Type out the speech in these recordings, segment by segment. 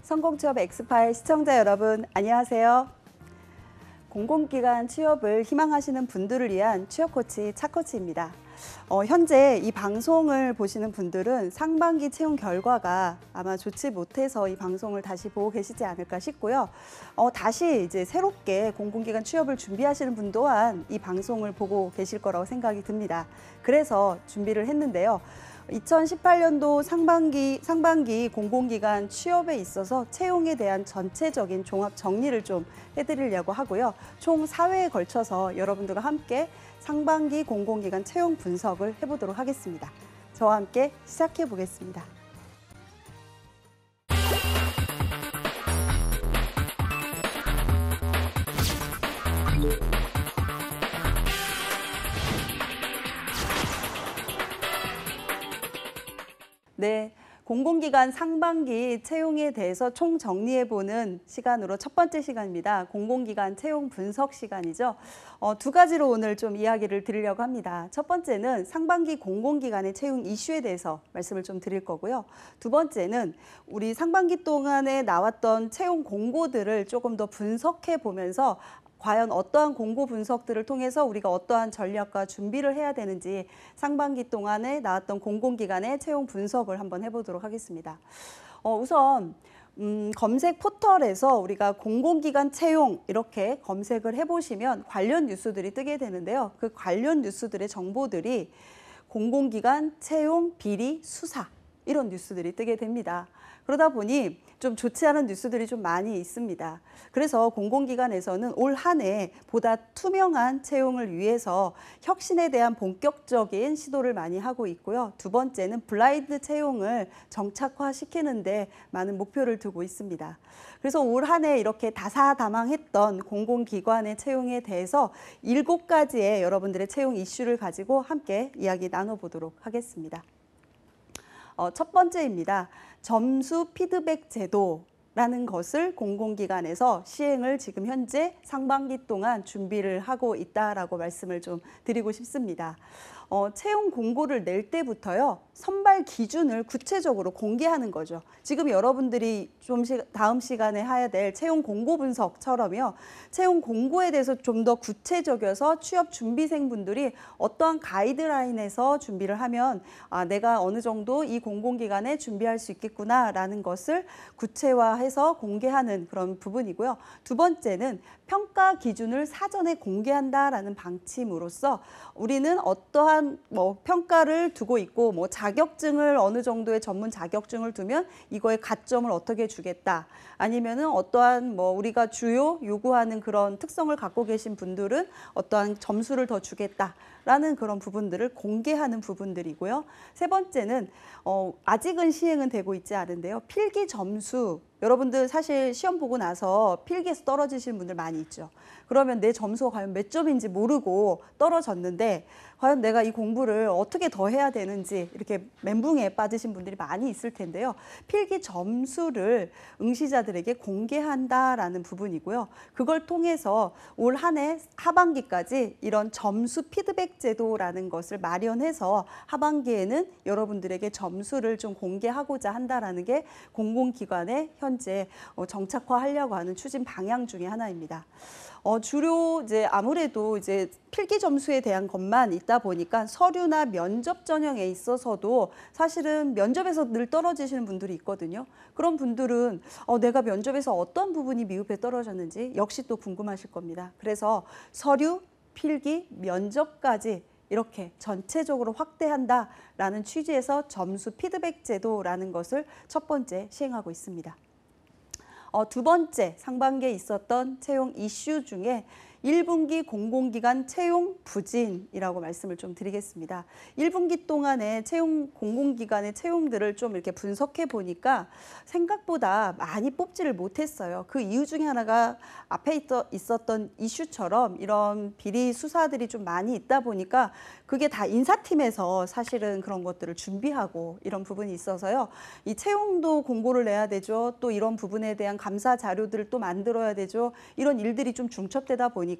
성공취업 엑스파일 시청자 여러분, 안녕하세요. 공공기관 취업을 희망하시는 분들을 위한 취업 코치 차코치입니다. 현재 이 방송을 보시는 분들은 상반기 채용 결과가 아마 좋지 못해서 이 방송을 다시 보고 계시지 않을까 싶고요. 다시 이제 새롭게 공공기관 취업을 준비하시는 분 또한 이 방송을 보고 계실 거라고 생각이 듭니다. 그래서 준비를 했는데요. 2018년도 상반기 공공기관 취업에 있어서 채용에 대한 전체적인 종합 정리를 좀 해드리려고 하고요. 총 4회에 걸쳐서 여러분들과 함께 상반기 공공기관 채용 분석을 해보도록 하겠습니다. 저와 함께 시작해 보겠습니다. 네, 공공기관 상반기 채용에 대해서 총 정리해보는 시간으로 첫 번째 시간입니다. 공공기관 채용 분석 시간이죠. 두 가지로 오늘 좀 이야기를 드리려고 합니다. 첫 번째는 상반기 공공기관의 채용 이슈에 대해서 말씀을 좀 드릴 거고요. 두 번째는 우리 상반기 동안에 나왔던 채용 공고들을 조금 더 분석해 보면서 과연 어떠한 공고 분석들을 통해서 우리가 어떠한 전략과 준비를 해야 되는지 상반기 동안에 나왔던 공공기관의 채용 분석을 한번 해보도록 하겠습니다. 우선 검색 포털에서 우리가 공공기관 채용 이렇게 검색을 해보시면 관련 뉴스들이 뜨게 되는데요. 그 관련 뉴스들의 정보들이 공공기관 채용 비리 수사 이런 뉴스들이 뜨게 됩니다. 그러다 보니 좀 좋지 않은 뉴스들이 좀 많이 있습니다. 그래서 공공기관에서는 올 한 해 보다 투명한 채용을 위해서 혁신에 대한 본격적인 시도를 많이 하고 있고요. 두 번째는 블라인드 채용을 정착화시키는 데 많은 목표를 두고 있습니다. 그래서 올 한 해 이렇게 다사다망했던 공공기관의 채용에 대해서 7가지의 여러분들의 채용 이슈를 가지고 함께 이야기 나눠보도록 하겠습니다. 첫 번째입니다. 점수 피드백 제도라는 것을 공공기관에서 시행을 지금 현재 상반기 동안 준비를 하고 있다라고 말씀을 좀 드리고 싶습니다. 채용 공고를 낼 때부터요, 선발 기준을 구체적으로 공개하는 거죠. 지금 여러분들이 좀 다음 시간에 해야 될 채용 공고 분석처럼요, 채용 공고에 대해서 좀 더 구체적이어서 취업 준비생분들이 어떠한 가이드라인에서 준비를 하면 내가 어느 정도 이 공공기관에 준비할 수 있겠구나라는 것을 구체화해서 공개하는 그런 부분이고요. 두 번째는 평가 기준을 사전에 공개한다라는 방침으로써 우리는 어떠한 평가를 두고 있고 자격증을 어느 정도의 전문 자격증을 두면 이거의 가점을 어떻게 주겠다. 아니면은 어떠한 우리가 주요 요구하는 그런 특성을 갖고 계신 분들은 어떠한 점수를 더 주겠다라는 그런 부분들을 공개하는 부분들이고요. 세 번째는 아직은 시행은 되고 있지 않은데요. 필기 점수. 여러분들 사실 시험 보고 나서 필기에서 떨어지시는 분들 많이 있죠. 그러면 내 점수가 과연 몇 점인지 모르고 떨어졌는데 과연 내가 이 공부를 어떻게 더 해야 되는지 이렇게 멘붕에 빠지신 분들이 많이 있을 텐데요. 필기 점수를 응시자들에게 공개한다라는 부분이고요. 그걸 통해서 올 한 해 하반기까지 이런 점수 피드백 제도라는 것을 마련해서 하반기에는 여러분들에게 점수를 좀 공개하고자 한다라는 게 공공기관의 현재 정착화하려고 하는 추진 방향 중에 하나입니다. 주로 아무래도 필기 점수에 대한 것만 있다 보니까 서류나 면접 전형에 있어서도 사실은 면접에서 늘 떨어지시는 분들이 있거든요. 그런 분들은 내가 면접에서 어떤 부분이 미흡해 떨어졌는지 역시 또 궁금하실 겁니다. 그래서 서류, 필기, 면접까지 이렇게 전체적으로 확대한다라는 취지에서 점수 피드백 제도라는 것을 첫 번째 시행하고 있습니다. 두 번째, 상반기에 있었던 채용 이슈 중에 1분기 공공기관 채용 부진이라고 말씀을 좀 드리겠습니다. 1분기 동안에 공공기관의 채용들을 좀 이렇게 분석해 보니까 생각보다 많이 뽑지를 못했어요. 그 이유 중에 하나가 앞에 있었던 이슈처럼 이런 비리 수사들이 좀 많이 있다 보니까 그게 다 인사팀에서 사실은 그런 것들을 준비하고 이런 부분이 있어서요. 이 채용도 공고를 내야 되죠. 또 이런 부분에 대한 감사 자료들을 또 만들어야 되죠. 이런 일들이 좀 중첩되다 보니까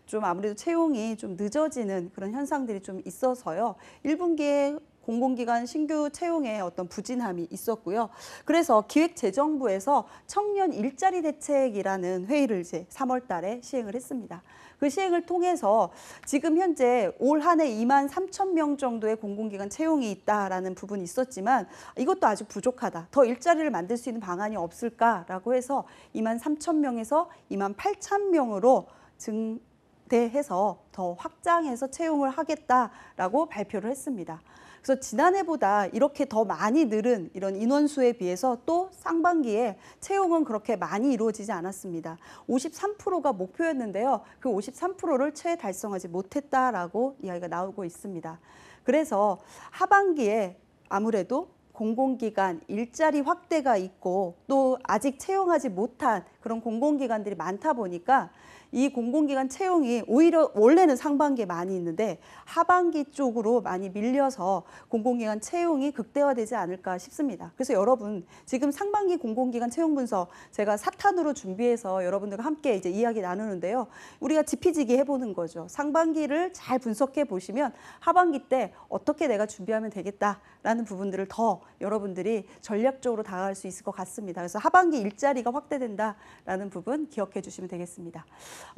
좀 아무래도 채용이 좀 늦어지는 그런 현상들이 좀 있어서요. 1분기에 공공기관 신규 채용에 어떤 부진함이 있었고요. 그래서 기획재정부에서 청년 일자리 대책이라는 회의를 이제 3월 달에 시행을 했습니다. 그 시행을 통해서 지금 현재 올 한 해 2만 3천 명 정도의 공공기관 채용이 있다라는 부분이 있었지만 이것도 아직 부족하다. 더 일자리를 만들 수 있는 방안이 없을까라고 해서 2만 3천 명에서 2만 8천 명으로 증대해서 더 확장해서 채용을 하겠다라고 발표를 했습니다. 그래서 지난해보다 이렇게 더 많이 늘은 이런 인원수에 비해서 또 상반기에 채용은 그렇게 많이 이루어지지 않았습니다. 53%가 목표였는데요. 그 53%를 채 달성하지 못했다라고 이야기가 나오고 있습니다. 그래서 하반기에 아무래도 공공기관 일자리 확대가 있고 또 아직 채용하지 못한 그런 공공기관들이 많다 보니까 이 공공기관 채용이 오히려 원래는 상반기에 많이 있는데 하반기 쪽으로 많이 밀려서 공공기관 채용이 극대화되지 않을까 싶습니다. 그래서 여러분 지금 상반기 공공기관 채용 분석 제가 사탄으로 준비해서 여러분들과 함께 이제 이야기 나누는데요. 우리가 지피지기 해보는 거죠. 상반기를 잘 분석해 보시면 하반기 때 어떻게 내가 준비하면 되겠다라는 부분들을 더 여러분들이 전략적으로 다가갈 수 있을 것 같습니다. 그래서 하반기 일자리가 확대된다라는 부분 기억해 주시면 되겠습니다.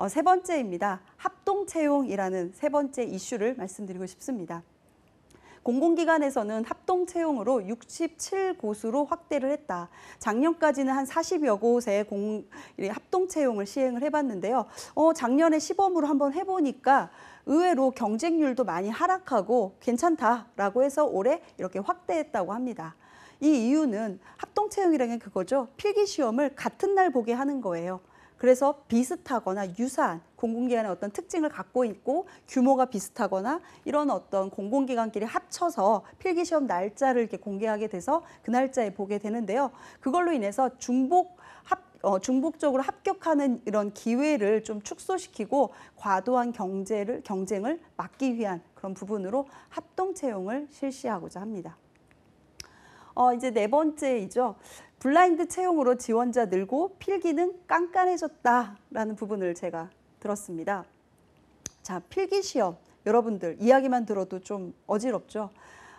세 번째입니다. 합동채용이라는 세 번째 이슈를 말씀드리고 싶습니다. 공공기관에서는 합동채용으로 67곳으로 확대를 했다. 작년까지는 한 40여 곳의 합동채용을 시행을 해봤는데요. 작년에 시범으로 한번 해보니까 의외로 경쟁률도 많이 하락하고 괜찮다라고 해서 올해 이렇게 확대했다고 합니다. 이 이유는 합동채용이라는 게 그거죠. 필기시험을 같은 날 보게 하는 거예요. 그래서 비슷하거나 유사한 공공기관의 어떤 특징을 갖고 있고 규모가 비슷하거나 이런 어떤 공공기관끼리 합쳐서 필기시험 날짜를 이렇게 공개하게 돼서 그 날짜에 보게 되는데요. 그걸로 인해서 중복적으로 합격하는 이런 기회를 좀 축소시키고 과도한 경쟁을 막기 위한 그런 부분으로 합동채용을 실시하고자 합니다. 이제 네 번째이죠. 블라인드 채용으로 지원자 늘고 필기는 깐깐해졌다라는 부분을 제가 들었습니다. 자, 필기시험. 여러분들 이야기만 들어도 좀 어지럽죠?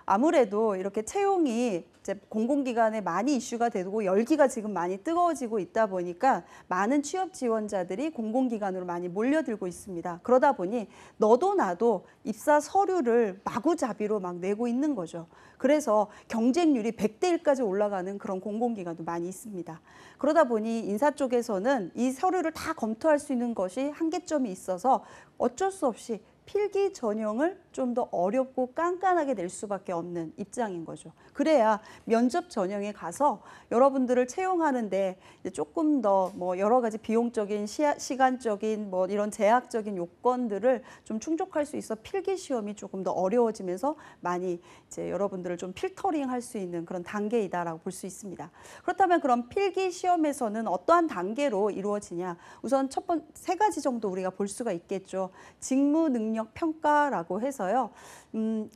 아무래도 이렇게 채용이 이제 공공기관에 많이 이슈가 되고 열기가 지금 많이 뜨거워지고 있다 보니까 많은 취업 지원자들이 공공기관으로 많이 몰려들고 있습니다. 그러다 보니 너도 나도 입사 서류를 마구잡이로 막 내고 있는 거죠. 그래서 경쟁률이 100대 1까지 올라가는 그런 공공기관도 많이 있습니다. 그러다 보니 인사 쪽에서는 이 서류를 다 검토할 수 있는 것이 한계점이 있어서 어쩔 수 없이 필기 전형을 좀 더 어렵고 깐깐하게 낼 수밖에 없는 입장인 거죠. 그래야 면접 전형에 가서 여러분들을 채용하는데 조금 더 뭐 여러 가지 비용적인 시간적인 뭐 이런 제약적인 요건들을 좀 충족할 수 있어 필기 시험이 조금 더 어려워지면서 많이 이제 여러분들을 좀 필터링할 수 있는 그런 단계이다라고 볼 수 있습니다. 그렇다면 그럼 필기 시험에서는 어떠한 단계로 이루어지냐? 우선 세 가지 정도 우리가 볼 수가 있겠죠. 직무 능력 평가라고 해서요.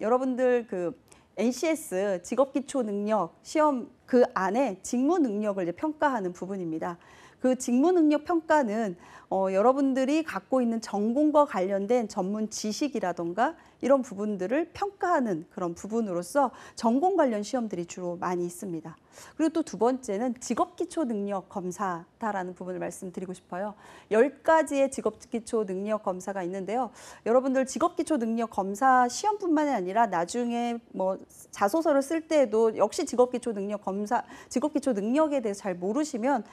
여러분들 그 NCS 직업기초능력 시험 그 안에 직무 능력을 이제 평가하는 부분입니다. 그 직무 능력 평가는 여러분들이 갖고 있는 전공과 관련된 전문 지식이라던가 이런 부분들을 평가하는 그런 부분으로서 전공 관련 시험들이 주로 많이 있습니다. 그리고 또 두 번째는 직업기초능력검사다라는 부분을 말씀드리고 싶어요. 10가지의 직업기초능력검사가 있는데요. 여러분들 직업기초능력검사 시험뿐만이 아니라 나중에 뭐 자소서를 쓸 때에도 역시 직업기초능력에 대해서 잘 모르시면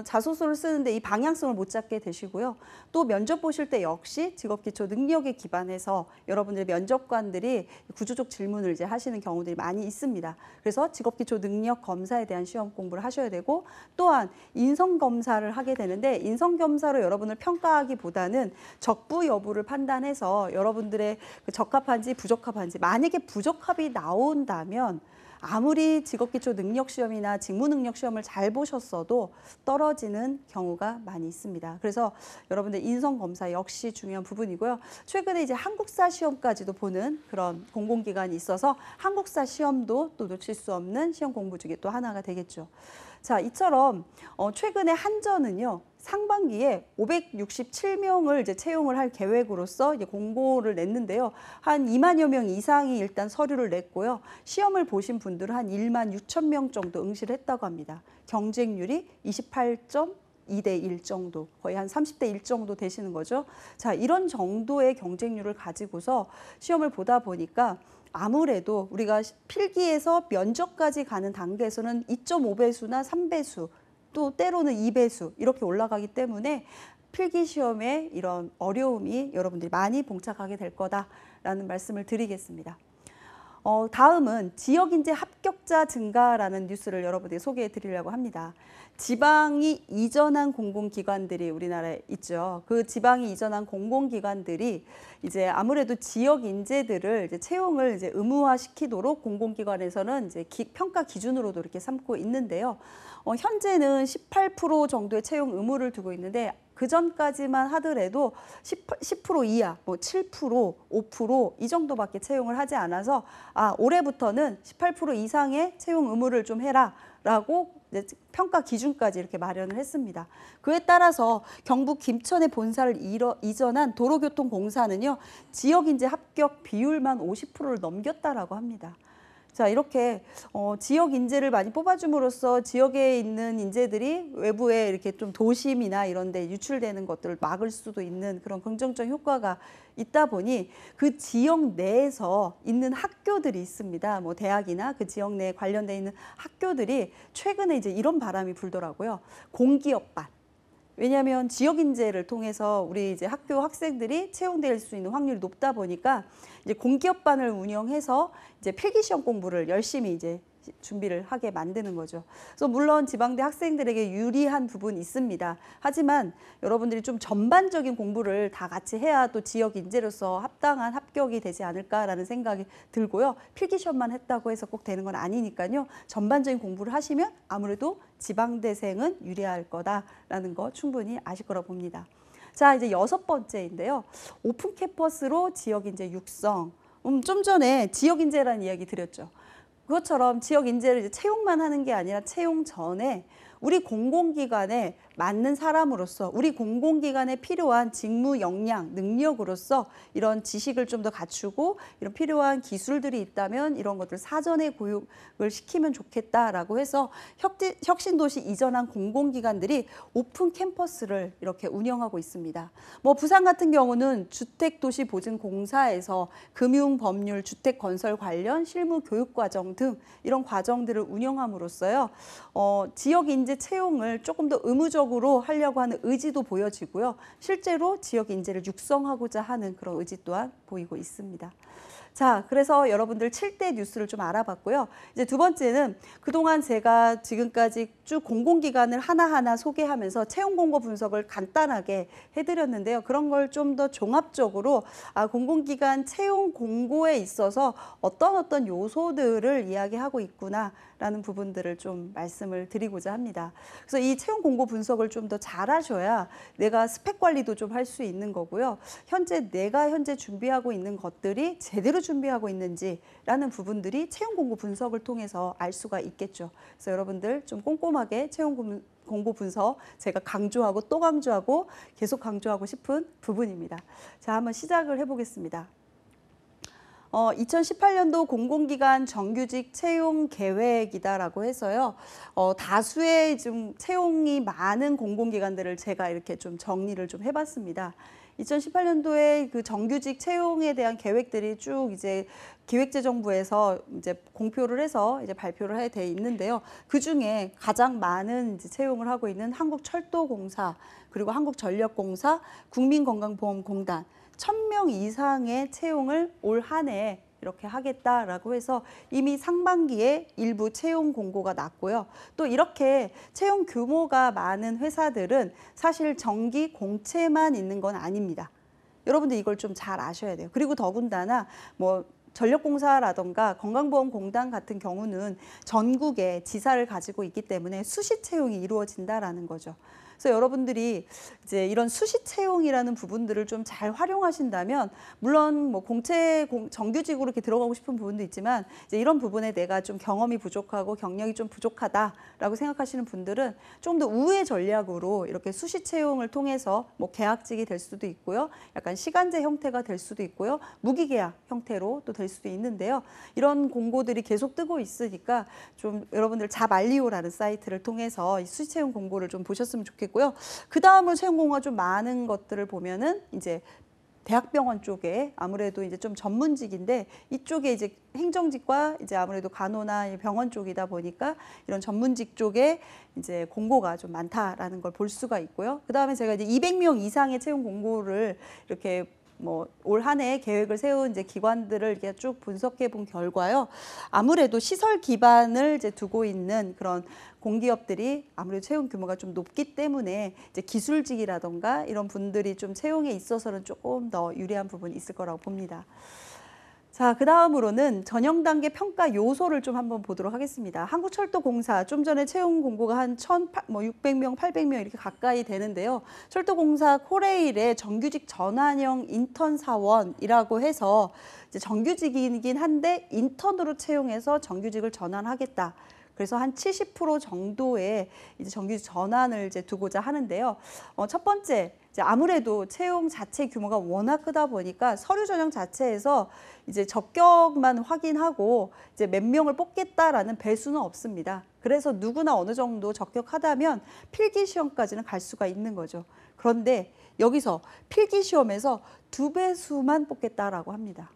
자소서를 쓰는데 이 방향성을 못 잡게 되시고요. 또 면접 보실 때 역시 직업기초능력에 기반해서 여러분들의 면접관들이 구조적 질문을 이제 하시는 경우들이 많이 있습니다. 그래서 직업기초능력 검사에 대한 시험 공부를 하셔야 되고 또한 인성검사를 하게 되는데 인성검사로 여러분을 평가하기보다는 적부 여부를 판단해서 여러분들의 적합한지 부적합한지 만약에 부적합이 나온다면 아무리 직업기초능력시험이나 직무능력시험을 잘 보셨어도 떨어지는 경우가 많이 있습니다. 그래서 여러분들 인성검사 역시 중요한 부분이고요. 최근에 이제 한국사 시험까지도 보는 그런 공공기관이 있어서 한국사 시험도 또 놓칠 수 없는 시험 공부 중에 또 하나가 되겠죠. 자, 이처럼 최근에 한전은요. 상반기에 567명을 이제 채용을 할 계획으로서 이제 공고를 냈는데요. 한 2만여 명 이상이 일단 서류를 냈고요. 시험을 보신 분들은 한 1만 6천 명 정도 응시를 했다고 합니다. 경쟁률이 28.2대 1 정도, 거의 한 30대 1 정도 되시는 거죠. 자, 이런 정도의 경쟁률을 가지고서 시험을 보다 보니까 아무래도 우리가 필기에서 면접까지 가는 단계에서는 2.5배수나 3배수, 또 때로는 2배수 이렇게 올라가기 때문에 필기 시험에 이런 어려움이 여러분들이 많이 봉착하게 될 거다라는 말씀을 드리겠습니다. 다음은 지역인재 합격자 증가라는 뉴스를 여러분들이 소개해 드리려고 합니다. 지방이 이전한 공공기관들이 우리나라에 있죠. 그 지방이 이전한 공공기관들이 이제 아무래도 지역 인재들을 이제 채용을 이제 의무화시키도록 공공기관에서는 이제 평가 기준으로도 이렇게 삼고 있는데요. 현재는 18% 정도의 채용 의무를 두고 있는데 그 전까지만 하더라도 10% 이하, 뭐 7%, 5%이 정도밖에 채용을 하지 않아서 올해부터는 18% 이상의 채용 의무를 좀 해라라고 이제 평가 기준까지 이렇게 마련을 했습니다. 그에 따라서 경북 김천의 본사를 이전한 도로교통공사는요, 지역인재 합격 비율만 50%를 넘겼다라고 합니다. 자, 이렇게 지역 인재를 많이 뽑아줌으로써 지역에 있는 인재들이 외부에 이렇게 좀 도심이나 이런 데 유출되는 것들을 막을 수도 있는 그런 긍정적 효과가 있다 보니 그 지역 내에서 있는 학교들이 있습니다. 뭐 대학이나 그 지역 내에 관련돼 있는 학교들이 최근에 이제 이런 바람이 불더라고요. 공기업반. 왜냐하면 지역 인재를 통해서 우리 이제 학교 학생들이 채용될 수 있는 확률이 높다 보니까 이제 공기업반을 운영해서 이제 필기시험 공부를 열심히 이제 준비를 하게 만드는 거죠. 그래서 물론 지방대 학생들에게 유리한 부분이 있습니다. 하지만 여러분들이 좀 전반적인 공부를 다 같이 해야 또 지역 인재로서 합당한 합격이 되지 않을까라는 생각이 들고요. 필기시험만 했다고 해서 꼭 되는 건 아니니까요. 전반적인 공부를 하시면 아무래도 지방대생은 유리할 거다라는 거 충분히 아실 거라 봅니다. 자, 이제 6번째인데요. 오픈 캠퍼스로 지역 인재 육성. 좀 전에 지역 인재라는 이야기 드렸죠. 그것처럼 지역 인재를 이제 채용만 하는 게 아니라 채용 전에 우리 공공기관에 맞는 사람으로서 우리 공공기관에 필요한 직무 역량, 능력으로서 이런 지식을 좀 더 갖추고 이런 필요한 기술들이 있다면 이런 것들 사전에 교육을 시키면 좋겠다라고 해서 혁신도시 이전한 공공기관들이 오픈 캠퍼스를 이렇게 운영하고 있습니다. 뭐 부산 같은 경우는 주택도시보증공사에서 금융, 법률, 주택건설 관련 실무 교육 과정 등 이런 과정들을 운영함으로써요. 지역 인재 채용을 조금 더 의무적으로 하려고 하는 의지도 보여지고요. 실제로 지역 인재를 육성하고자 하는 그런 의지 또한 보이고 있습니다. 자, 그래서 여러분들 7대 뉴스를 좀 알아봤고요. 이제 두 번째는 그동안 제가 지금까지 쭉 공공기관을 하나하나 소개하면서 채용 공고 분석을 간단하게 해드렸는데요. 그런 걸 좀 더 종합적으로 공공기관 채용 공고에 있어서 어떤 요소들을 이야기하고 있구나라는 부분들을 좀 말씀을 드리고자 합니다. 그래서 이 채용 공고 분석을 좀 더 잘하셔야 내가 스펙 관리도 좀 할 수 있는 거고요. 내가 현재 준비하고 있는 것들이 제대로 준비하고 있는지라는 부분들이 채용 공고 분석을 통해서 알 수가 있겠죠. 그래서 여러분들 좀 꼼꼼하게 채용 공고 분석 제가 강조하고 또 강조하고 계속 강조하고 싶은 부분입니다. 자, 한번 시작을 해보겠습니다. 2018년도 공공기관 정규직 채용 계획이다라고 해서요. 다수의 좀 채용이 많은 공공기관들을 제가 이렇게 좀 정리를 좀 해봤습니다. 2018년도에 그 정규직 채용에 대한 계획들이 쭉 이제 기획재정부에서 이제 공표를 해서 이제 발표를 하게 돼 있는데요. 그 중에 가장 많은 이제 채용을 하고 있는 한국철도공사, 그리고 한국전력공사, 국민건강보험공단 1,000명 이상의 채용을 올 한 해 이렇게 하겠다라고 해서 이미 상반기에 일부 채용 공고가 났고요. 또 이렇게 채용 규모가 많은 회사들은 사실 정기 공채만 있는 건 아닙니다. 여러분들 이걸 좀 잘 아셔야 돼요. 그리고 더군다나 뭐 전력공사라던가 건강보험공단 같은 경우는 전국에 지사를 가지고 있기 때문에 수시 채용이 이루어진다라는 거죠. 그래서 여러분들이 이제 이런 수시 채용이라는 부분들을 좀 잘 활용하신다면 물론 뭐 정규직으로 이렇게 들어가고 싶은 부분도 있지만 이제 이런 부분에 내가 좀 경험이 부족하고 경력이 좀 부족하다라고 생각하시는 분들은 좀 더 우회 전략으로 이렇게 수시 채용을 통해서 뭐 계약직이 될 수도 있고요. 약간 시간제 형태가 될 수도 있고요. 무기계약 형태로 또 될 수도 있는데요. 이런 공고들이 계속 뜨고 있으니까 좀 여러분들 잡알리오라는 사이트를 통해서 이 수시 채용 공고를 좀 보셨으면 좋겠고요. 그 다음으로 채용 공고가 좀 많은 것들을 보면은 이제 대학병원 쪽에 아무래도 이제 좀 전문직인데 이쪽에 이제 행정직과 이제 아무래도 간호나 병원 쪽이다 보니까 이런 전문직 쪽에 이제 공고가 좀 많다라는 걸 볼 수가 있고요. 그 다음에 제가 이제 200명 이상의 채용 공고를 이렇게 뭐 올 한 해 계획을 세운 이제 기관들을 이렇게 쭉 분석해 본 결과요. 아무래도 시설 기반을 이제 두고 있는 그런 공기업들이 아무래도 채용 규모가 좀 높기 때문에 이제 기술직이라던가 이런 분들이 좀 채용에 있어서는 조금 더 유리한 부분이 있을 거라고 봅니다. 자, 그 다음으로는 전형 단계 평가 요소를 좀 한번 보도록 하겠습니다. 한국철도공사 좀 전에 채용 공고가 한 600명, 800명 이렇게 가까이 되는데요. 철도공사 코레일의 정규직 전환형 인턴 사원이라고 해서 이제 정규직이긴 한데 인턴으로 채용해서 정규직을 전환하겠다. 그래서 한 70% 정도의 이제 정규직 전환을 이제 두고자 하는데요. 첫 번째, 이제 아무래도 채용 자체 규모가 워낙 크다 보니까 서류 전형 자체에서 이제 적격만 확인하고 이제 몇 명을 뽑겠다라는 배수는 없습니다. 그래서 누구나 어느 정도 적격하다면 필기 시험까지는 갈 수가 있는 거죠. 그런데 여기서 필기 시험에서 2배수만 뽑겠다라고 합니다.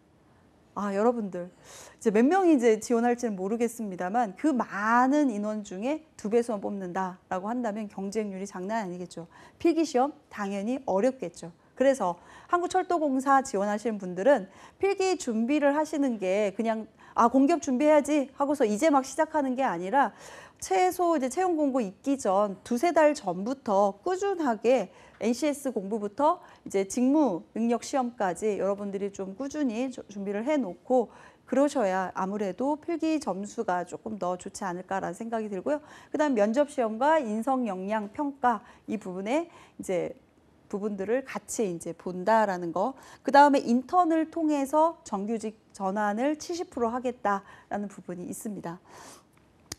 아, 여러분들 이제 몇 명이 이제 지원할지는 모르겠습니다만 그 많은 인원 중에 2배수만 뽑는다라고 한다면 경쟁률이 장난 아니겠죠. 필기시험 당연히 어렵겠죠. 그래서 한국철도공사 지원하시는 분들은 필기 준비를 하시는 게 그냥 공기업 준비해야지 하고서 이제 막 시작하는 게 아니라 최소 이제 채용 공고 있기 전 2~3달 전부터 꾸준하게 NCS 공부부터 이제 직무 능력 시험까지 여러분들이 좀 꾸준히 준비를 해놓고 그러셔야 아무래도 필기 점수가 조금 더 좋지 않을까라는 생각이 들고요. 그다음 면접 시험과 인성 역량 평가 이 부분에 이제 부분들을 같이 이제 본다라는 거. 그다음에 인턴을 통해서 정규직 전환을 70% 하겠다라는 부분이 있습니다.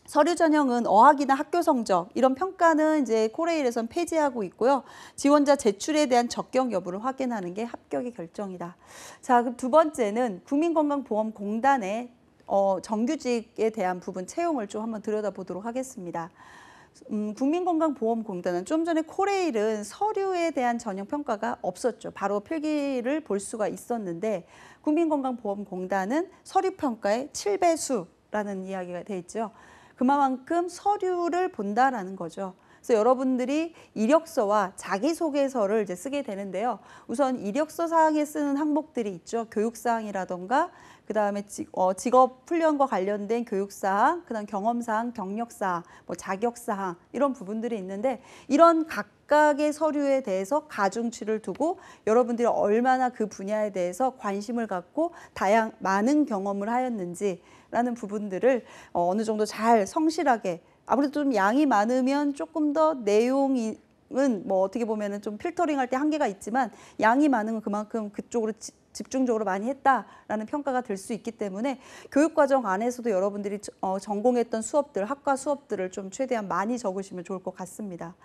서류 전형은 어학이나 학교 성적 이런 평가는 이제 코레일에선 폐지하고 있고요. 지원자 제출에 대한 적격 여부를 확인하는 게 합격의 결정이다. 자, 그럼 두 번째는 국민건강보험공단의 정규직에 대한 부분 채용을 좀 한번 들여다보도록 하겠습니다. 국민건강보험공단은 좀 전에 코레일은 서류에 대한 전형 평가가 없었죠. 바로 필기를 볼 수가 있었는데 국민건강보험공단은 서류 평가의 7배수라는 이야기가 돼 있죠. 그만큼 서류를 본다라는 거죠. 그래서 여러분들이 이력서와 자기소개서를 이제 쓰게 되는데요. 우선 이력서 사항에 쓰는 항목들이 있죠. 교육사항이라던가 그다음에 직업 훈련과 관련된 교육사항, 그다음 경험사항, 경력사항, 뭐 자격사항 이런 부분들이 있는데 이런 각각의 서류에 대해서 가중치를 두고 여러분들이 얼마나 그 분야에 대해서 관심을 갖고 많은 경험을 하였는지 라는 부분들을 어느 정도 잘 성실하게 아무래도 좀 양이 많으면 조금 더 내용은 뭐 어떻게 보면은 좀 필터링할 때 한계가 있지만 양이 많으면 그만큼 그쪽으로 집중적으로 많이 했다라는 평가가 될 수 있기 때문에 교육과정 안에서도 여러분들이 전공했던 수업들, 학과 수업들을 좀 최대한 많이 적으시면 좋을 것 같습니다.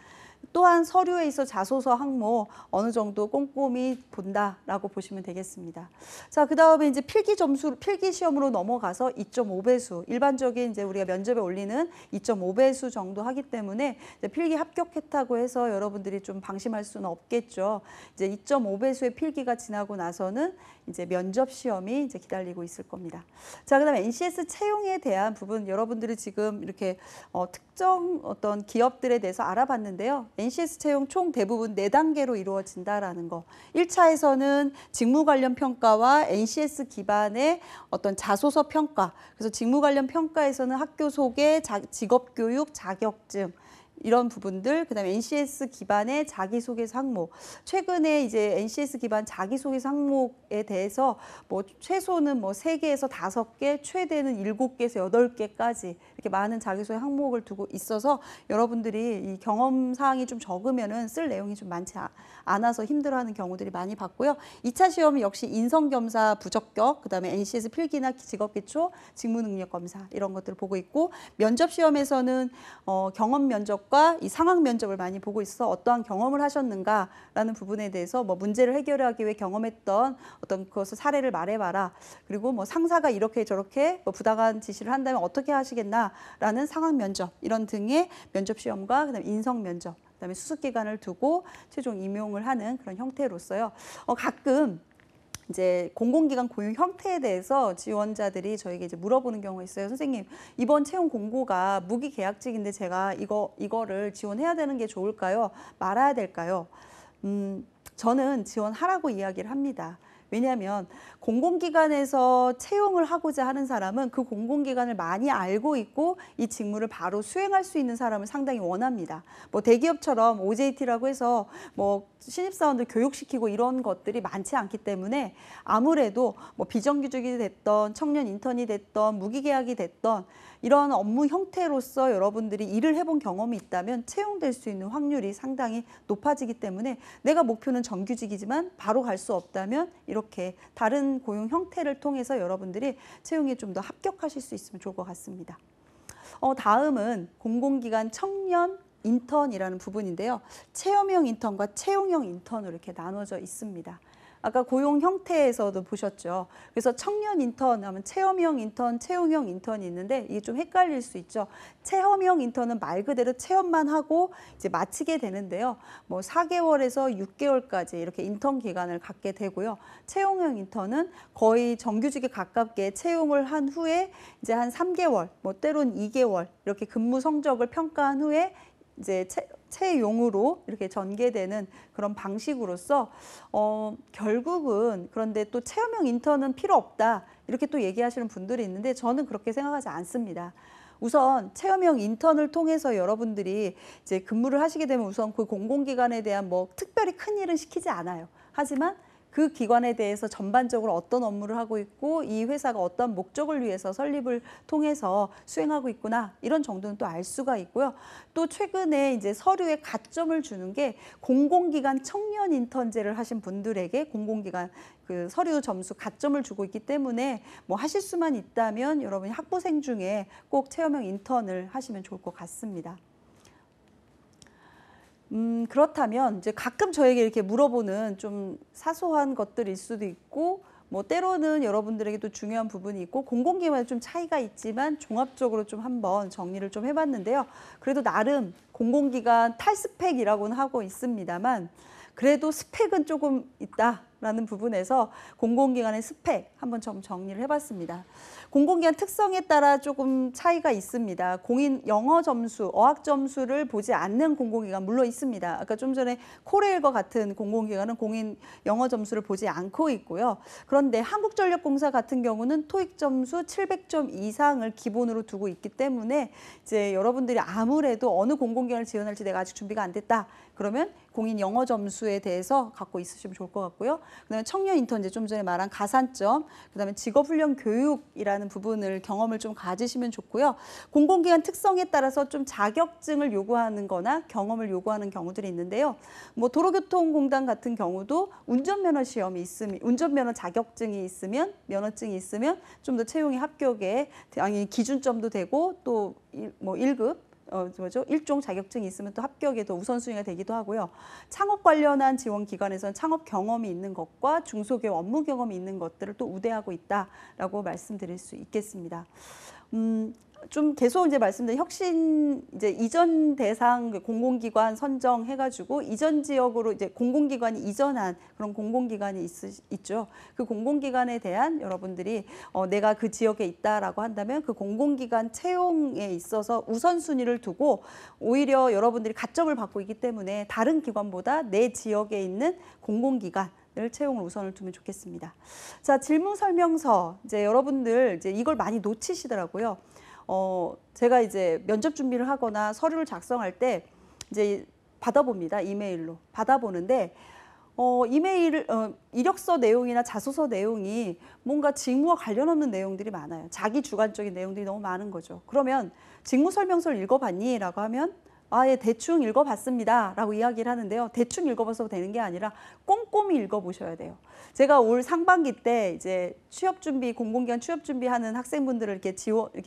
또한 서류에 있어 자소서 항목 어느 정도 꼼꼼히 본다라고 보시면 되겠습니다. 자, 그다음에 이제 필기 시험으로 넘어가서 2.5배수, 일반적인 이제 우리가 면접에 올리는 2.5배수 정도 하기 때문에 이제 필기 합격했다고 해서 여러분들이 좀 방심할 수는 없겠죠. 이제 2.5배수의 필기가 지나고 나서는 이제 면접 시험이 이제 기다리고 있을 겁니다. 자, 그다음에 NCS 채용에 대한 부분 여러분들이 지금 이렇게 특정 어떤 기업들에 대해서 알아봤는데요. NCS 채용 총 대부분 4단계로 이루어진다라는 거. 1차에서는 직무 관련 평가와 NCS 기반의 어떤 자소서 평가. 그래서 직무 관련 평가에서는 학교 소개, 직업 교육, 자격증 이런 부분들, 그다음에 NCS 기반의 자기소개서 항목. 최근에 이제 NCS 기반 자기소개서 항목에 대해서 뭐 최소는 뭐 3개에서 5개, 최대는 7개에서 8개까지 이렇게 많은 자기소개 항목을 두고 있어서 여러분들이 이 경험 사항이 좀 적으면은 쓸 내용이 좀 많지 않아서 힘들어하는 경우들이 많이 봤고요. 2차 시험은 역시 인성겸사 부적격, 그다음에 NCS 필기나 직업기초, 직무능력검사 이런 것들을 보고 있고, 면접 시험에서는 경험 면접과 이 상황 면접을 많이 보고 있어 어떠한 경험을 하셨는가라는 부분에 대해서 뭐 문제를 해결하기 위해 경험했던 어떤 그것을 사례를 말해봐라. 그리고 뭐 상사가 이렇게 저렇게 뭐 부당한 지시를 한다면 어떻게 하시겠나라는 상황 면접 이런 등의 면접 시험과 그다음에 인성 면접, 그다음에 수습 기간을 두고 최종 임용을 하는 그런 형태로서요. 가끔 이제 공공기관 고용 형태에 대해서 지원자들이 저에게 이제 물어보는 경우가 있어요. 선생님, 이번 채용 공고가 무기계약직인데 제가 이거를 지원해야 되는 게 좋을까요? 말아야 될까요? 저는 지원하라고 이야기를 합니다. 왜냐하면 공공기관에서 채용을 하고자 하는 사람은 그 공공기관을 많이 알고 있고 이 직무를 바로 수행할 수 있는 사람을 상당히 원합니다. 뭐 대기업처럼 OJT라고 해서 뭐 신입사원들 교육시키고 이런 것들이 많지 않기 때문에 아무래도 뭐 비정규직이 됐던 청년 인턴이 됐던 무기계약이 됐던 이런 업무 형태로서 여러분들이 일을 해본 경험이 있다면 채용될 수 있는 확률이 상당히 높아지기 때문에 내가 목표는 정규직이지만 바로 갈 수 없다면 이렇게 다른 고용 형태를 통해서 여러분들이 채용에 좀 더 합격하실 수 있으면 좋을 것 같습니다. 다음은 공공기관 청년 인턴이라는 부분인데요. 체험형 인턴과 채용형 인턴으로 이렇게 나눠져 있습니다. 아까 고용 형태에서도 보셨죠. 그래서 청년 인턴 하면 체험형 인턴, 채용형 인턴이 있는데 이게 좀 헷갈릴 수 있죠. 체험형 인턴은 말 그대로 체험만 하고 이제 마치게 되는데요. 뭐 4개월에서 6개월까지 이렇게 인턴 기간을 갖게 되고요. 채용형 인턴은 거의 정규직에 가깝게 채용을 한 후에 이제 한 3개월, 뭐 때론 2개월 이렇게 근무 성적을 평가한 후에 이제 채용으로 이렇게 전개되는 그런 방식으로서 결국은 그런데 또 체험형 인턴은 필요 없다 이렇게 또 얘기하시는 분들이 있는데 저는 그렇게 생각하지 않습니다. 우선 체험형 인턴을 통해서 여러분들이 이제 근무를 하시게 되면 우선 그 공공기관에 대한 뭐 특별히 큰 일은 시키지 않아요. 하지만 그 기관에 대해서 전반적으로 어떤 업무를 하고 있고 이 회사가 어떤 목적을 위해서 설립을 통해서 수행하고 있구나 이런 정도는 또 알 수가 있고요. 또 최근에 이제 서류에 가점을 주는 게 공공기관 청년 인턴제를 하신 분들에게 공공기관 그 서류 점수 가점을 주고 있기 때문에 뭐 하실 수만 있다면 여러분이 학부생 중에 꼭 체험형 인턴을 하시면 좋을 것 같습니다. 그렇다면 이제 가끔 저에게 이렇게 물어보는 좀 사소한 것들일 수도 있고 뭐 때로는 여러분들에게도 중요한 부분이 있고 공공기관에 좀 차이가 있지만 종합적으로 좀 한번 정리를 좀 해봤는데요. 그래도 나름 공공기관 탈스펙이라고는 하고 있습니다만 그래도 스펙은 조금 있다라는 부분에서 공공기관의 스펙 한번 좀 정리를 해봤습니다. 공공기관 특성에 따라 조금 차이가 있습니다. 공인 영어 점수, 어학 점수를 보지 않는 공공기관 물론 있습니다. 아까 좀 전에 코레일과 같은 공공기관은 공인 영어 점수를 보지 않고 있고요. 그런데 한국전력공사 같은 경우는 토익 점수 700점 이상을 기본으로 두고 있기 때문에 이제 여러분들이 아무래도 어느 공공기관을 지원할지 내가 아직 준비가 안 됐다. 그러면 공인 영어 점수에 대해서 갖고 있으시면 좋을 것 같고요. 그다음에 청년 인턴제 좀 전에 말한 가산점, 그다음에 직업훈련 교육이라는 부분을 경험을 좀 가지시면 좋고요. 공공기관 특성에 따라서 좀 자격증을 요구하는 거나 경험을 요구하는 경우들이 있는데요. 뭐 도로교통공단 같은 경우도 운전면허 시험이 있으면 운전면허 자격증이 있으면 면허증이 있으면 좀 더 채용의 합격에 당연히 기준점도 되고 또 뭐 1급 일종 자격증이 있으면 또 합격에 더 우선순위가 되기도 하고요. 창업 관련한 지원 기관에서는 창업 경험이 있는 것과 중소기업 업무 경험이 있는 것들을 또 우대하고 있다라고 말씀드릴 수 있겠습니다. 좀 계속 이제 말씀드린 혁신 이제 이전 대상 공공기관 선정해가지고 이전 지역으로 이제 공공기관이 이전한 그런 공공기관이 있죠. 그 공공기관에 대한 여러분들이 내가 그 지역에 있다라고 한다면 그 공공기관 채용에 있어서 우선순위를 두고 오히려 여러분들이 가점을 받고 있기 때문에 다른 기관보다 내 지역에 있는 공공기관 을 채용을 우선을 두면 좋겠습니다. 자, 질문 설명서 이제 여러분들 이제 이걸 많이 놓치시더라고요. 제가 이제 면접 준비를 하거나 서류를 작성할 때 이제 받아봅니다. 이메일로 받아보는데 이력서 내용이나 자소서 내용이 뭔가 직무와 관련 없는 내용들이 많아요. 자기 주관적인 내용들이 너무 많은 거죠. 그러면 직무 설명서를 읽어봤니? 라고 하면 예, 대충 읽어봤습니다. 라고 이야기를 하는데요. 대충 읽어봐서 되는 게 아니라 꼼꼼히 읽어보셔야 돼요. 제가 올 상반기 때 이제 취업 준비, 공공기관 취업 준비하는 학생분들을 이렇게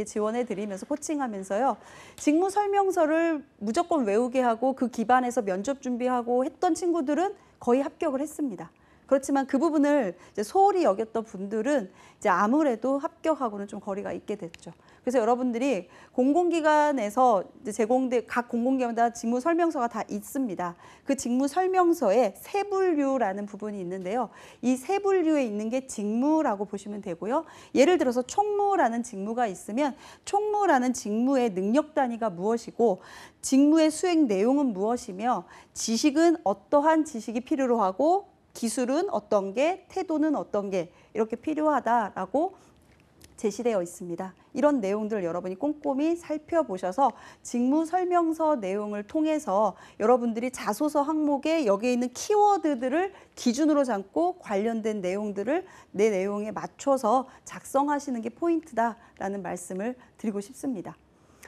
지원해 드리면서 코칭하면서요. 직무 설명서를 무조건 외우게 하고 그 기반에서 면접 준비하고 했던 친구들은 거의 합격을 했습니다. 그렇지만 그 부분을 이제 소홀히 여겼던 분들은 이제 아무래도 합격하고는 좀 거리가 있게 됐죠. 그래서 여러분들이 공공기관에서 이제 제공된 각 공공기관마다 직무 설명서가 다 있습니다. 그 직무 설명서에 세분류라는 부분이 있는데요. 이 세분류에 있는 게 직무라고 보시면 되고요. 예를 들어서 총무라는 직무가 있으면 총무라는 직무의 능력 단위가 무엇이고 직무의 수행 내용은 무엇이며 지식은 어떠한 지식이 필요로 하고 기술은 어떤 게, 태도는 어떤 게 이렇게 필요하다라고 제시되어 있습니다. 이런 내용들을 여러분이 꼼꼼히 살펴보셔서 직무 설명서 내용을 통해서 여러분들이 자소서 항목에 여기에 있는 키워드들을 기준으로 삼고 관련된 내용들을 내 내용에 맞춰서 작성하시는 게 포인트다라는 말씀을 드리고 싶습니다.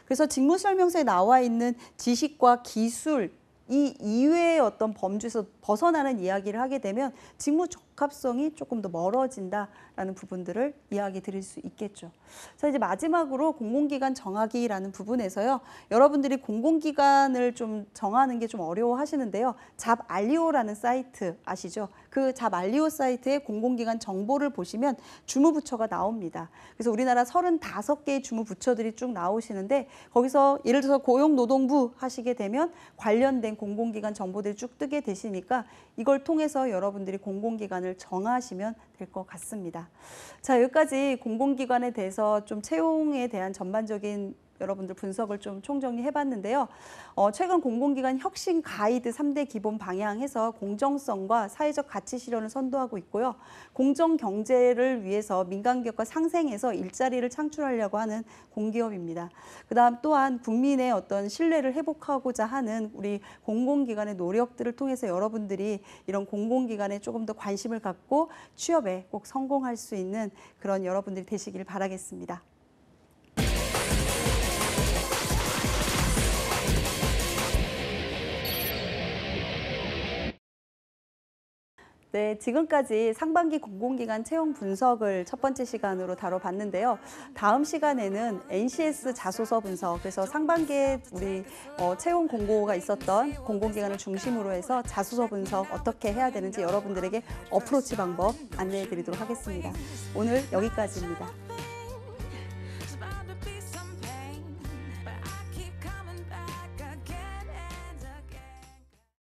그래서 직무 설명서에 나와 있는 지식과 기술 이 이외의 어떤 범주에서 벗어나는 이야기를 하게 되면 직무 적합성이 조금 더 멀어진다라는 부분들을 이야기 드릴 수 있겠죠. 자, 이제 마지막으로 공공기관 정하기라는 부분에서요. 여러분들이 공공기관을 좀 정하는 게 좀 어려워하시는데요. 잡알리오라는 사이트 아시죠? 그 잡알리오 사이트에 공공기관 정보를 보시면 주무부처가 나옵니다. 그래서 우리나라 35개의 주무부처들이 쭉 나오시는데 거기서 예를 들어서 고용노동부 하시게 되면 관련된 공공기관 정보들이 쭉 뜨게 되시니까 이걸 통해서 여러분들이 공공기관을 정하시면 될 것 같습니다. 자, 여기까지 공공기관에 대해서 좀 채용에 대한 전반적인 여러분들 분석을 좀 총정리해 봤는데요. 최근 공공기관 혁신 가이드 3대 기본 방향해서 공정성과 사회적 가치 실현을 선도하고 있고요. 공정 경제를 위해서 민간기업과 상생해서 일자리를 창출하려고 하는 공기업입니다. 그다음 또한 국민의 어떤 신뢰를 회복하고자 하는 우리 공공기관의 노력들을 통해서 여러분들이 이런 공공기관에 조금 더 관심을 갖고 취업에 꼭 성공할 수 있는 그런 여러분들이 되시길 바라겠습니다. 네, 지금까지 상반기 공공기관 채용 분석을 첫 번째 시간으로 다뤄봤는데요. 다음 시간에는 NCS 자소서 분석, 그래서 상반기에 우리 채용 공고가 있었던 공공기관을 중심으로 해서 자소서 분석 어떻게 해야 되는지 여러분들에게 어프로치 방법 안내해 드리도록 하겠습니다. 오늘 여기까지입니다.